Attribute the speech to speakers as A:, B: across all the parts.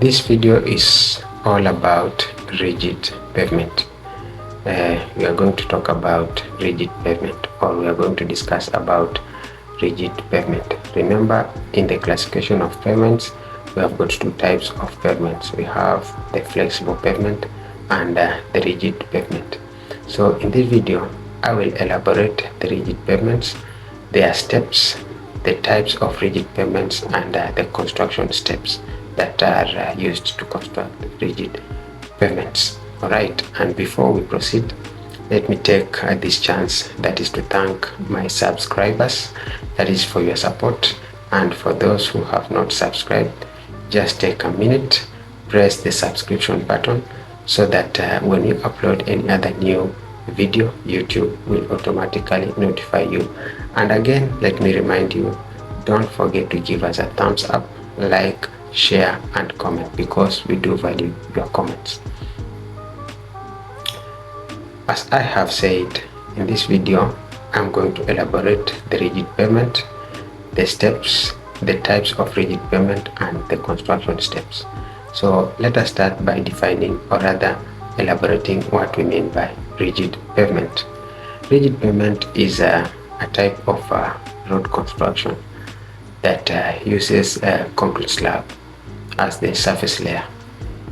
A: This video is all about rigid pavement. We are going to talk about rigid pavement, or we are going to discuss about rigid pavement. Remember, in the classification of pavements, we have got two types of pavements. We have the flexible pavement and the rigid pavement. So in this video, I will elaborate the rigid pavements, their steps, the types of rigid pavements, and the construction steps that are used to construct rigid pavements. Alright, and before we proceed, let me take this chance, that is to thank my subscribers, that is for your support. And for those who have not subscribed, just take a minute, press the subscription button so that when you upload any other new video, YouTube will automatically notify you. And again, let me remind you, don't forget to give us a thumbs up, like, share and comment, because we do value your comments. As I have said, in this video I'm going to elaborate the rigid pavement, the steps, the types of rigid pavement and the construction steps. So let us start by defining, or rather elaborating, what we mean by rigid pavement. Rigid pavement is a type of road construction that uses a concrete slab as the surface layer.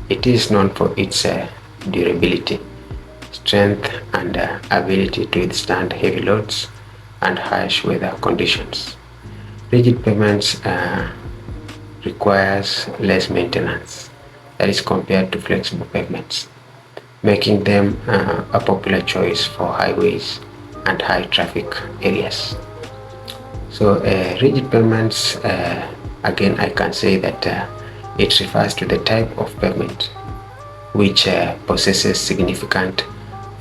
A: It is known for its durability, strength and ability to withstand heavy loads and harsh weather conditions. Rigid pavements requires less maintenance, that is compared to flexible pavements, making them a popular choice for highways and high traffic areas. So rigid pavements, again I can say that it refers to the type of pavement which possesses significant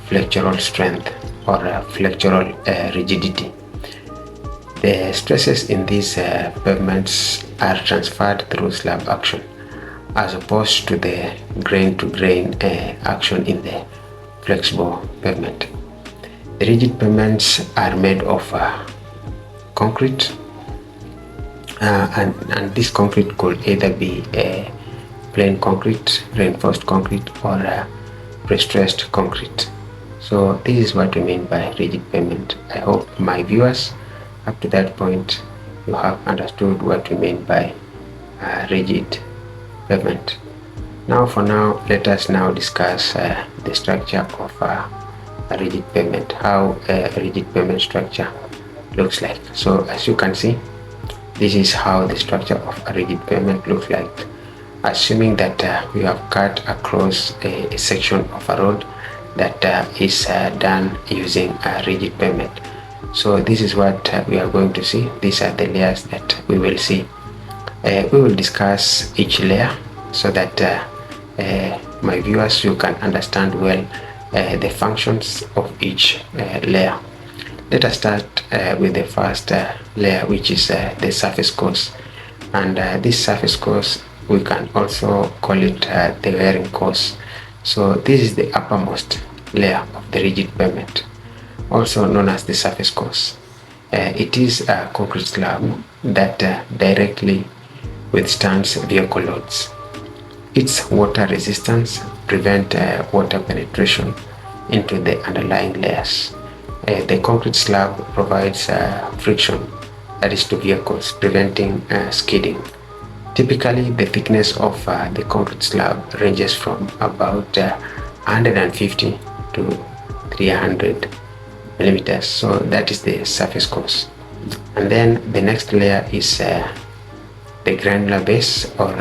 A: flexural strength or flexural rigidity. The stresses in these pavements are transferred through slab action, as opposed to the grain-to-grain action in the flexible pavement. The rigid pavements are made of concrete, and this concrete could either be plain concrete, reinforced concrete, or pre-stressed concrete. So this is what we mean by rigid pavement. I hope my viewers, up to that point, you have understood what we mean by rigid pavement. Now let us now discuss the structure of a rigid pavement, how a rigid pavement structure looks like. So as you can see, this is how the structure of a rigid pavement looks like, assuming that we have cut across a section of a road that is done using a rigid pavement. So this is what we are going to see. These are the layers that we will see. We will discuss each layer so that my viewers, you can understand well the functions of each layer. Let us start with the first layer, which is the surface course. And this surface course, we can also call it the wearing course. So this is the uppermost layer of the rigid pavement, also known as the surface course. It is a concrete slab that directly withstands vehicle loads. Its water resistance prevents water penetration into the underlying layers. The concrete slab provides friction, that is to vehicles, preventing skidding. Typically, the thickness of the concrete slab ranges from about 150 to 300 millimeters. So that is the surface course. And then the next layer is the granular base, or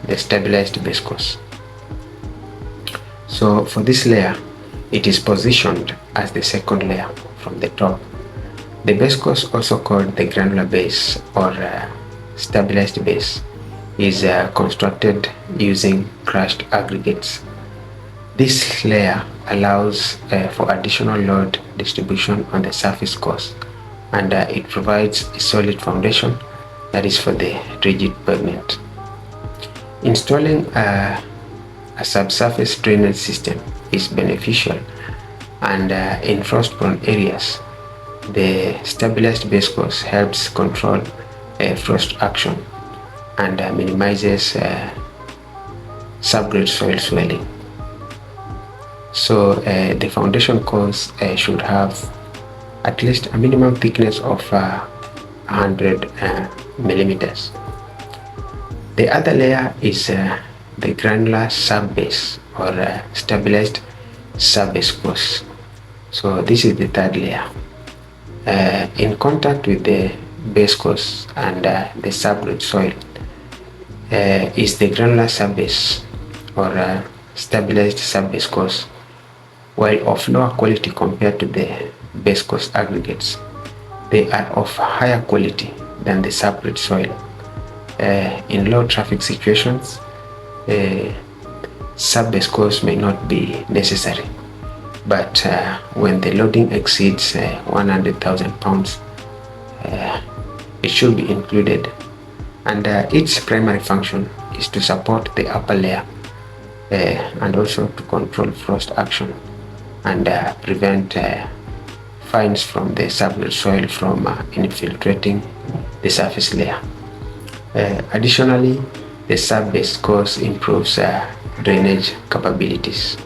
A: the stabilized base course. So for this layer, it is positioned as the second layer from the top. The base course, also called the granular base or stabilized base, is constructed using crushed aggregates. This layer allows for additional load distribution on the surface course, and it provides a solid foundation, that is for the rigid pavement. Installing a subsurface drainage system is beneficial, and in frost-prone areas, the stabilized base course helps control frost action and minimizes subgrade soil swelling. So the foundation course should have at least a minimum thickness of 100 millimeters. The other layer is the granular subbase or stabilized subbase course. So this is the third layer. In contact with the base course and the subgrade soil is the granular subbase or stabilized subbase course. While of lower quality compared to the base course aggregates, they are of higher quality than the subgrade soil. In low traffic situations, subbase course may not be necessary, but when the loading exceeds 100,000 pounds, it should be included, and its primary function is to support the upper layer and also to control frost action and prevent fines from the subgrade soil from infiltrating the surface layer. Additionally, the subbase course improves drainage capabilities.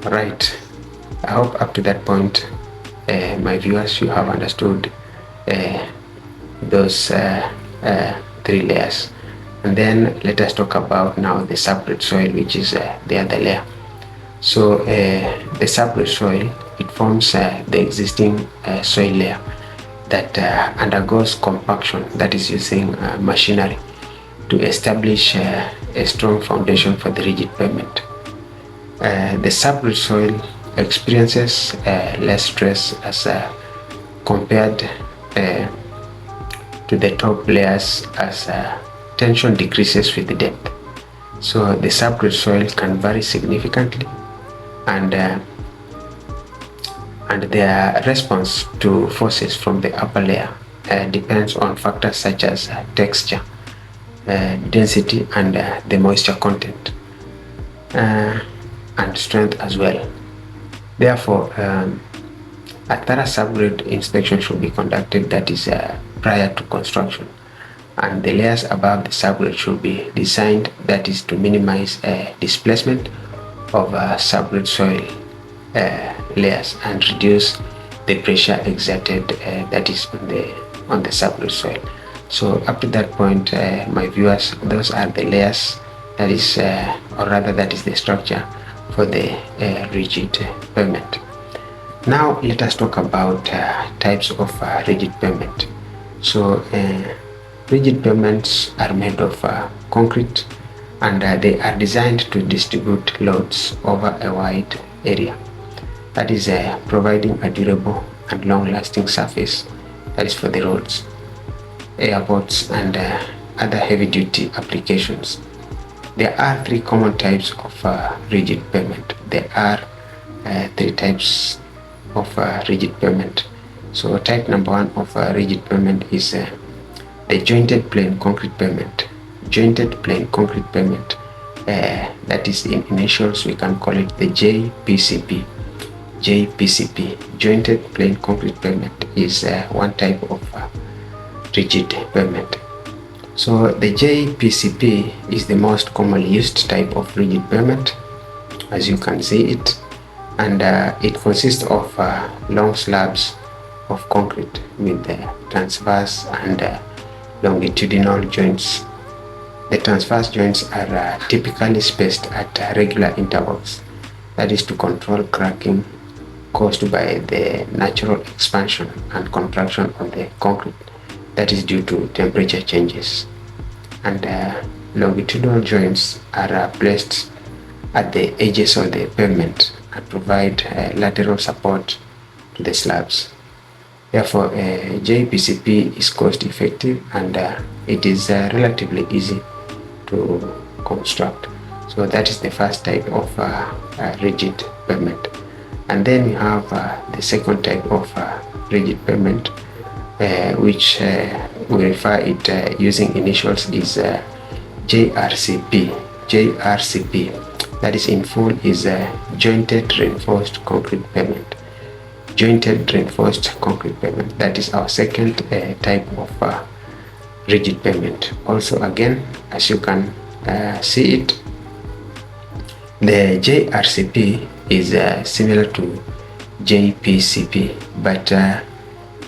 A: Right, I hope up to that point, my viewers, you have understood those three layers. And then let us talk about now the subgrade soil, which is the other layer. So the subgrade soil, it forms the existing soil layer that undergoes compaction, that is using machinery to establish a strong foundation for the rigid pavement. The subgrade soil experiences less stress as compared to the top layers as tension decreases with the depth. So the subgrade soil can vary significantly, and their response to forces from the upper layer depends on factors such as texture, density, and the moisture content, and strength as well. Therefore, a thorough subgrade inspection should be conducted, that is prior to construction, and the layers above the subgrade should be designed, that is to minimize displacement of subgrade soil layers and reduce the pressure exerted that is on the subgrade soil. So up to that point, my viewers, those are the layers, that is or rather that is the structure for the rigid pavement. Now let us talk about types of rigid pavement. So rigid pavements are made of concrete, and they are designed to distribute loads over a wide area, that is providing a durable and long-lasting surface, that is for the roads, airports, and other heavy-duty applications. There are three common types of rigid pavement. There are three types of rigid pavement. So type number one of rigid pavement is the jointed plain concrete pavement. Jointed plain concrete pavement, that is in initials, we can call it the JPCP. JPCP, jointed plain concrete pavement, is one type of rigid pavement. So the JPCP is the most commonly used type of rigid pavement, as you can see it, and it consists of long slabs of concrete with transverse and longitudinal joints. The transverse joints are typically spaced at regular intervals, that is to control cracking caused by the natural expansion and contraction of the concrete, that is due to temperature changes. And longitudinal joints are placed at the edges of the pavement and provide lateral support to the slabs. Therefore, JPCP is cost effective, and it is relatively easy to construct. So that is the first type of rigid pavement. And then we have the second type of rigid pavement, which we refer it using initials is JRCP. JRCP, that is in full, is jointed reinforced concrete pavement. Jointed reinforced concrete pavement, that is our second type of rigid pavement. Also, again, as you can see it, The JRCP is similar to JPCP, but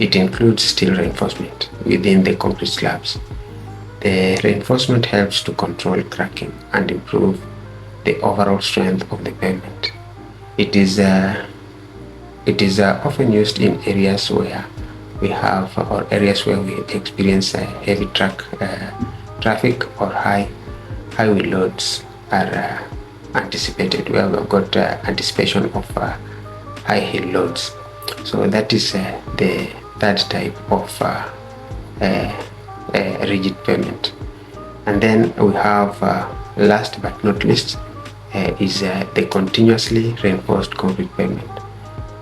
A: it includes steel reinforcement within the concrete slabs. The reinforcement helps to control cracking and improve the overall strength of the pavement. It is often used in areas where we have or areas where we experience heavy traffic or highway loads are anticipated, where we've got anticipation of high hill loads. So that is the third type of rigid pavement. And then we have last but not least is the continuously reinforced concrete pavement.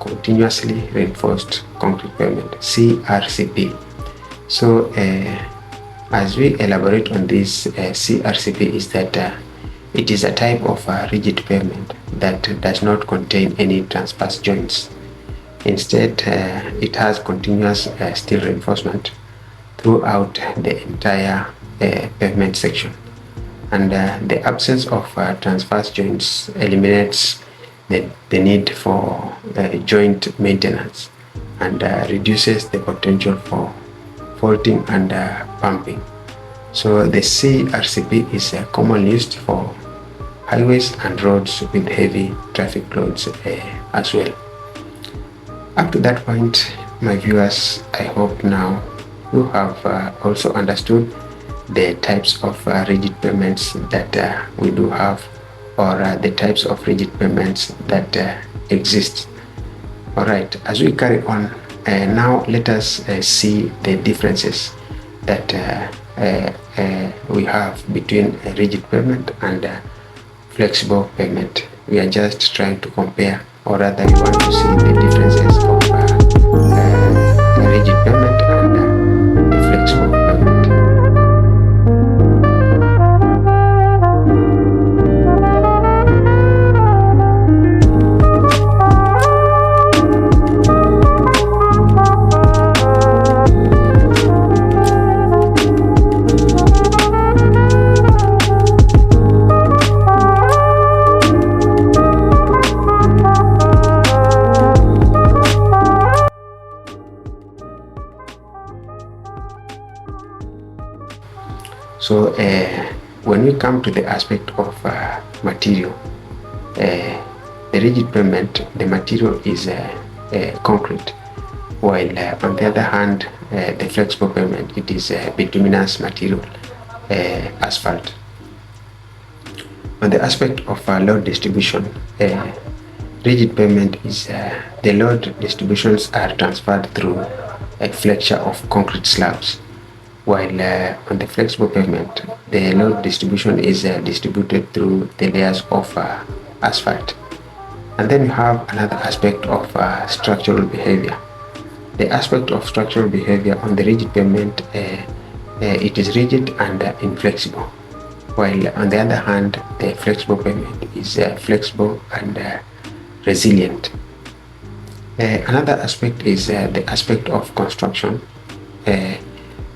A: Continuously reinforced concrete pavement, CRCP. So as we elaborate on this, CRCP is that it is a type of rigid pavement that does not contain any transverse joints. Instead, it has continuous steel reinforcement throughout the entire pavement section, and the absence of transverse joints eliminates the need for joint maintenance and reduces the potential for faulting and pumping. So the CRCP is commonly used for highways and roads with heavy traffic loads as well. Up to that point, my viewers, I hope now you have also understood the types of rigid pavements that we do have, or the types of rigid pavements that exist. Alright, as we carry on, now let us see the differences that we have between a rigid pavement and flexible pavement. We are just trying to compare, or rather we want to see the differences of the rigid pavement and the flexible pavement. So when we come to the aspect of material, the rigid pavement, the material is concrete, while on the other hand, the flexible pavement, it is bituminous material, asphalt. On the aspect of load distribution, rigid pavement is the load distributions are transferred through a flexure of concrete slabs, while on the flexible pavement, the load distribution is distributed through the layers of asphalt. And then you have another aspect of structural behavior. The aspect of structural behavior on the rigid pavement, it is rigid and inflexible, while on the other hand, the flexible pavement is flexible and resilient. Another aspect is the aspect of construction,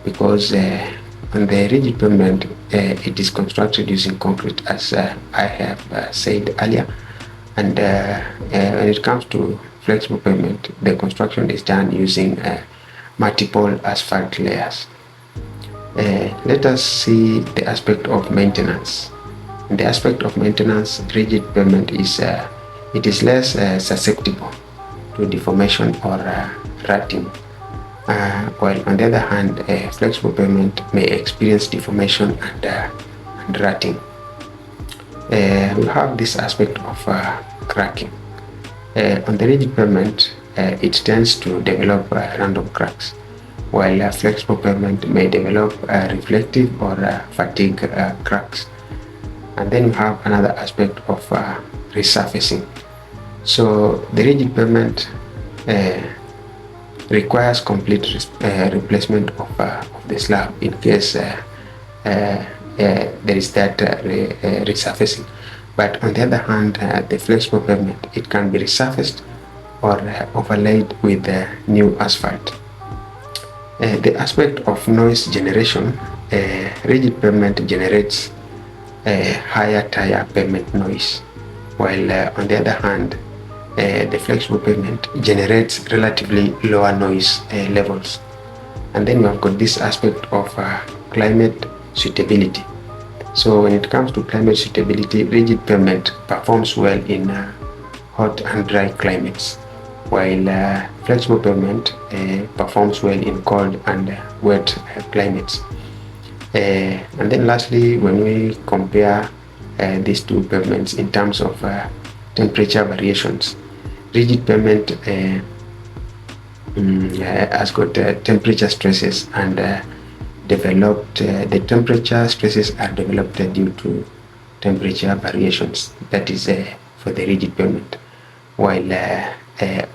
A: because on the rigid pavement, it is constructed using concrete, as I have said earlier, and when it comes to flexible pavement, the construction is done using multiple asphalt layers. Let us see the aspect of maintenance. In the aspect of maintenance, rigid pavement is it is less susceptible to deformation or rutting, while on the other hand, flexible pavement may experience deformation and rutting. We have this aspect of cracking. On the rigid pavement, it tends to develop random cracks, while flexible pavement may develop reflective or fatigue cracks. And then we have another aspect of resurfacing. So the rigid pavement requires complete replacement of the slab in case there is that resurfacing. But on the other hand, the flexible pavement, it can be resurfaced or overlaid with new asphalt. The aspect of noise generation, rigid pavement generates a higher tire pavement noise, while on the other hand, the flexible pavement generates relatively lower noise levels. And then we have got this aspect of climate suitability. So when it comes to climate suitability, rigid pavement performs well in hot and dry climates, while flexible pavement performs well in cold and wet climates. And then lastly, when we compare these two pavements in terms of temperature variations, rigid pavement has got temperature stresses and the temperature stresses are developed due to temperature variations. That is for the rigid pavement, while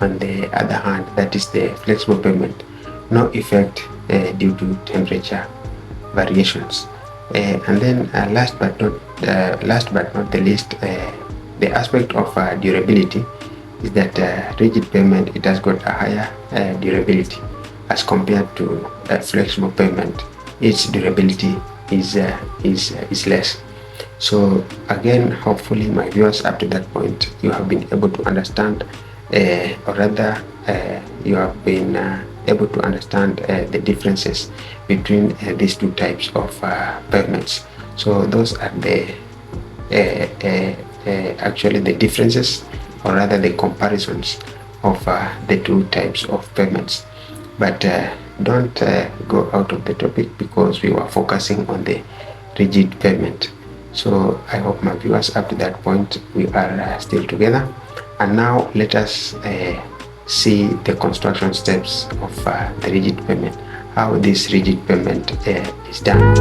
A: on the other hand, that is the flexible pavement, no effect due to temperature variations. And then last but not the least, the aspect of durability is that rigid pavement, it has got a higher durability as compared to flexible pavement. Its durability is less. So again, hopefully my viewers, up to that point you have been able to understand, or rather you have been able to understand the differences between these two types of pavements. So those are the actually the differences, or rather the comparisons of the two types of pavements. But don't go out of the topic, because we were focusing on the rigid pavement. So I hope my viewers, up to that point we are still together. And now let us see the construction steps of the rigid pavement, how this rigid pavement is done.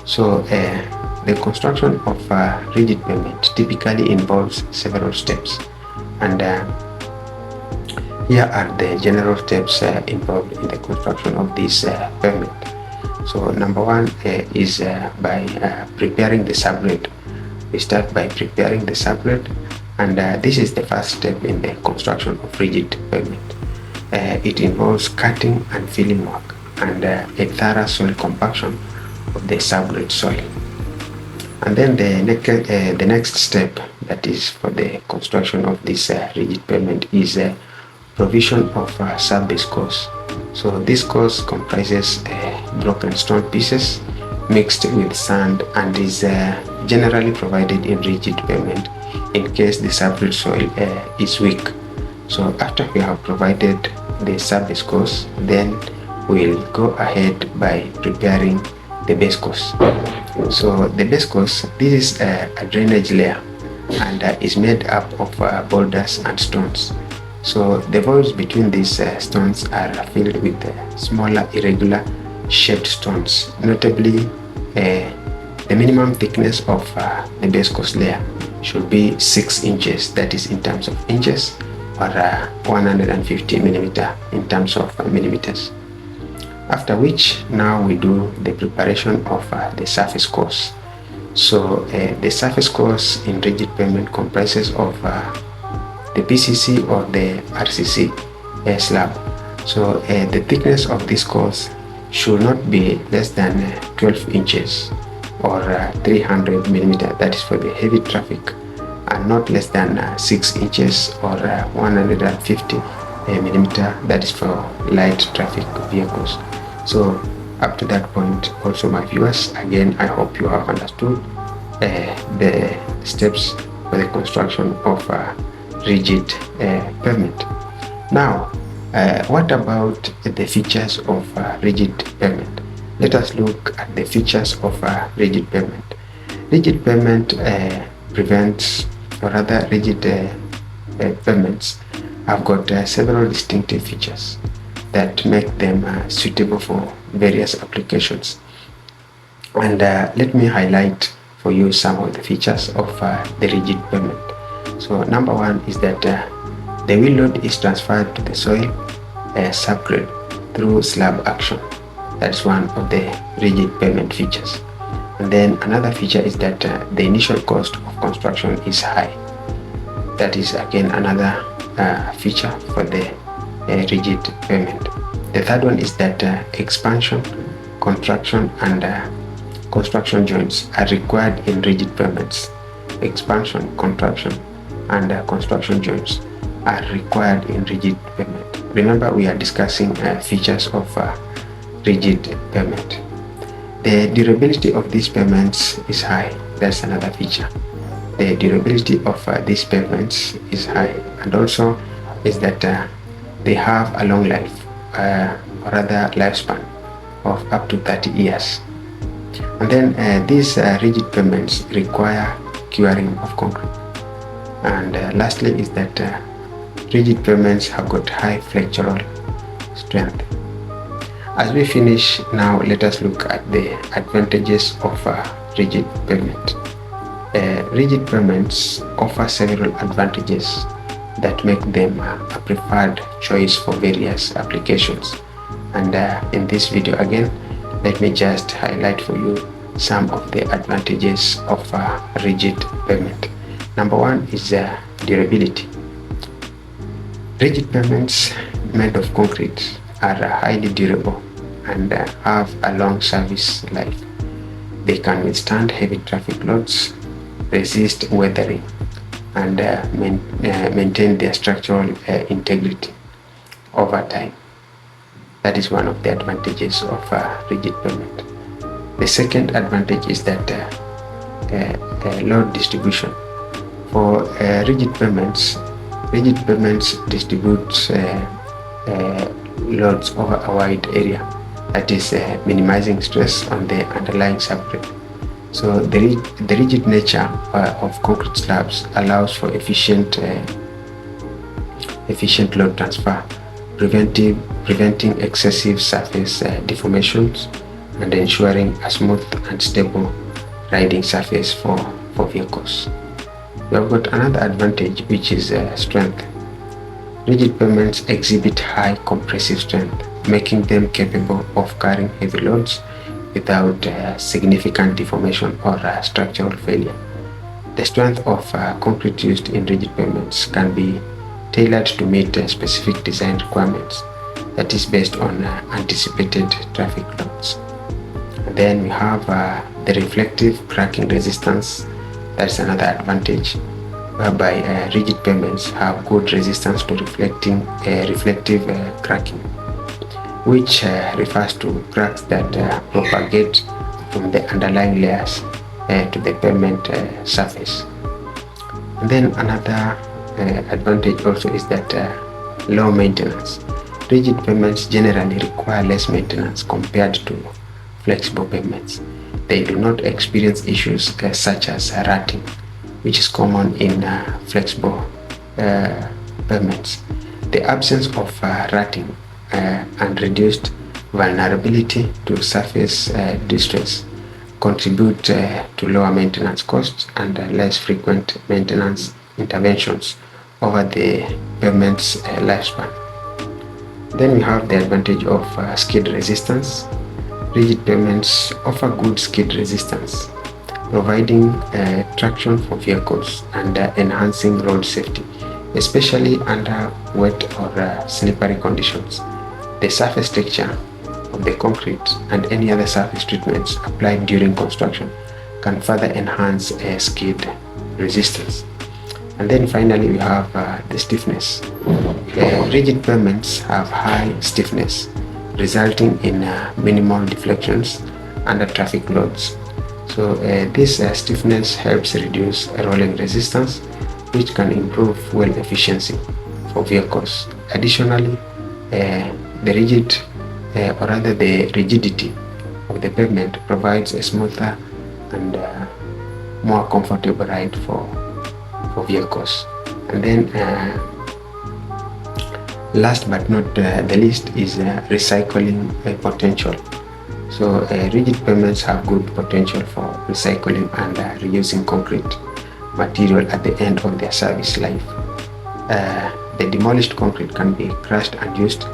A: So the construction of rigid pavement typically involves several steps, and here are the general steps involved in the construction of this pavement. So number one is by preparing the subgrade. We start by preparing the subgrade, and this is the first step in the construction of rigid pavement. It involves cutting and filling work and a thorough soil compaction of the subgrade soil. And then the next step, that is for the construction of this rigid pavement, is provision of sub-base course. So this course comprises broken stone pieces mixed with sand and is generally provided in rigid pavement in case the subgrade soil is weak. So after we have provided the sub-base course, then we'll go ahead by preparing the base course. So the base course, this is a drainage layer and is made up of boulders and stones. So the voids between these stones are filled with smaller irregular shaped stones. Notably, the minimum thickness of the base course layer should be 6 inches, that is in terms of inches, or 150 millimeter in terms of millimeters. After which, now we do the preparation of the surface course. So the surface course in rigid pavement comprises of the PCC or the RCC slab. So the thickness of this course should not be less than 12 inches or 300 millimeter, that is for the heavy traffic, and not less than 6 inches or 150 millimeter, that is for light traffic vehicles. So up to that point also, my viewers, again, I hope you have understood the steps for the construction of rigid pavement. Now what about the features of rigid pavement? Let us look at the features of rigid pavement. Rigid pavement prevents, or rather rigid pavements have got several distinctive features that make them suitable for various applications. And let me highlight for you some of the features of the rigid pavement. So number one is that the wheel load is transferred to the soil subgrade through slab action. That's one of the rigid pavement features. And then another feature is that the initial cost of construction is high. That is again another feature for the rigid pavement. The third one is that expansion, contraction, and construction joints are required in rigid pavements. Expansion, contraction, and construction joints are required in rigid pavement. Remember, we are discussing features of rigid pavement. The durability of these pavements is high. That's another feature. The durability of these pavements is high, and also is that they have a long life, or rather lifespan of up to 30 years. And then these rigid pavements require curing of concrete. And lastly is that rigid pavements have got high flexural strength. As we finish now, let us look at the advantages of rigid pavement. Rigid pavements offer several advantages that make them a preferred choice for various applications. And in this video again, let me just highlight for you some of the advantages of rigid pavement. Number one is durability. Rigid pavements made of concrete are highly durable and have a long service life. They can withstand heavy traffic loads, resist weathering, and maintain their structural integrity over time. That is one of the advantages of rigid pavement. The second advantage is that load distribution. For rigid pavements distribute loads over a wide area, that is minimizing stress on the underlying substrate. So the rigid nature of concrete slabs allows for efficient load transfer, preventing excessive surface deformations and ensuring a smooth and stable riding surface for vehicles. We have got another advantage, which is strength. Rigid pavements exhibit high compressive strength, making them capable of carrying heavy loads without significant deformation or structural failure. The strength of concrete used in rigid pavements can be tailored to meet specific design requirements, that is based on anticipated traffic loads. And then we have the reflective cracking resistance. That's another advantage, whereby rigid pavements have good resistance to reflective cracking, which refers to cracks that propagate from the underlying layers to the pavement surface. And then another advantage also is that low maintenance. Rigid pavements generally require less maintenance compared to flexible pavements. They do not experience issues such as rutting, which is common in flexible pavements. The absence of rutting and reduced vulnerability to surface distress contribute to lower maintenance costs and less frequent maintenance interventions over the pavement's lifespan. Then we have the advantage of skid resistance. Rigid pavements offer good skid resistance, providing traction for vehicles and enhancing road safety, especially under wet or slippery conditions. The surface texture of the concrete and any other surface treatments applied during construction can further enhance skid resistance. And then finally we have the stiffness. Rigid pavements have high stiffness, resulting in minimal deflections under traffic loads. So this stiffness helps reduce rolling resistance, which can improve fuel efficiency for vehicles. Additionally, the rigidity of the pavement provides a smoother and more comfortable ride for vehicles. And then last but not the least is recycling potential. So rigid pavements have good potential for recycling and reusing concrete material at the end of their service life. The demolished concrete can be crushed and used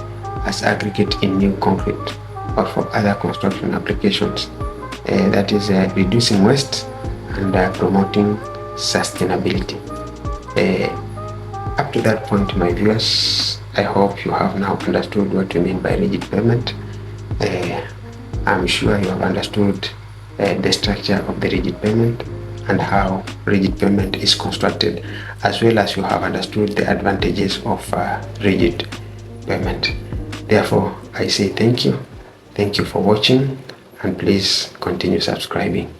A: as aggregate in new concrete or for other construction applications. That is reducing waste and promoting sustainability. Up to that point, my viewers, I hope you have now understood what we mean by rigid pavement. I'm sure you have understood the structure of the rigid pavement and how rigid pavement is constructed, as well as you have understood the advantages of rigid pavement. Therefore, I say thank you for watching, and please continue subscribing.